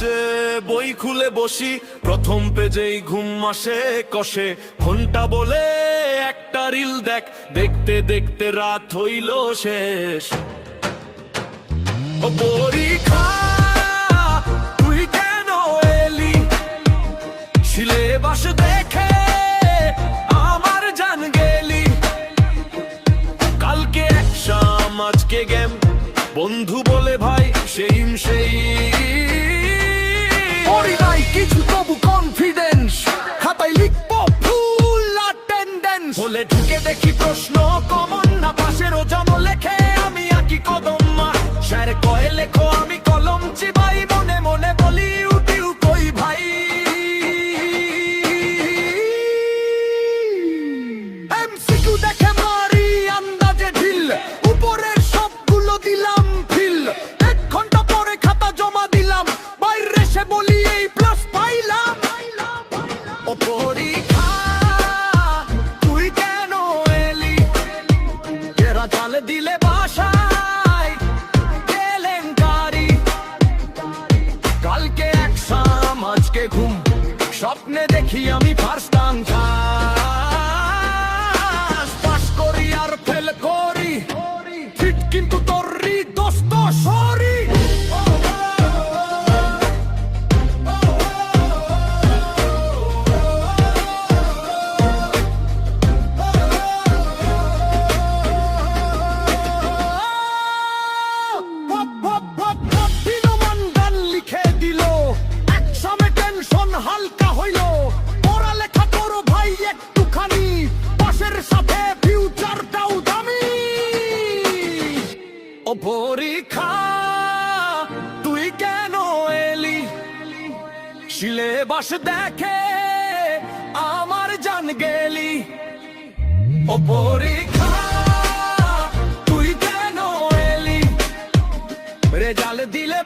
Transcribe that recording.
বাজে বই খুলে বসি, প্রথম পেজেই ঘুম আসে কষে। ঘন্টা বলে একটা রিল দেখ, দেখতে দেখতে রাত হইল শেষ। ও পরীক্ষা তুই কেন এলি, সিলেবাস দেখে আমার জান গেলি। কালকে এক্সাম আজকে গেম, বন্ধু বলে ভাই সেই পড়ি নাই কিছু তবু কনফিডেন্স, খাতায় লিখবো ফুল অ্যাটেন্ডেন্স। বলে ঢুকে দেখি প্রশ্ন কমন না, পাশের ওজন লেখে আমি আঁকি কদম মা। স্যার কয়ে লেখো আমি কলম চিবাই, মনে মনে বলি উঠিউ কই ভাই। এমসিকিউ দেখে মারি আন্দাজে ঢিল, উপরের সবগুলো দিলাম ফিল। 1 ঘন্টা পরে খাতা জমা দিলাম, বাইরে এসে বলি এই প্লাস পাইলাম। ও পরীক্ষা তুই কেন এলি, এরা জালে দিলে বাসায় কেলেঙ্কারি। কালকে এক্সাম আজকে ঘুম, স্বপ্নে দেখি আমি ফার্স্ট পাস করি আর ফেল করি। ফিট কিন্তু তোর দোস্ত সরি। লিখে দিল একসময় টেনশন হালকা হইল। পড়ালেখা করো ভাই একটুখানি, পাশের সাথে ফিউচারটাও দামি। ও পরীক্ষা তুই কেন এলি, সিলেবাস দেখে আমার জান গেলি। ও পরীক্ষা তুই কেন এলি, রেজাল্ট দিলে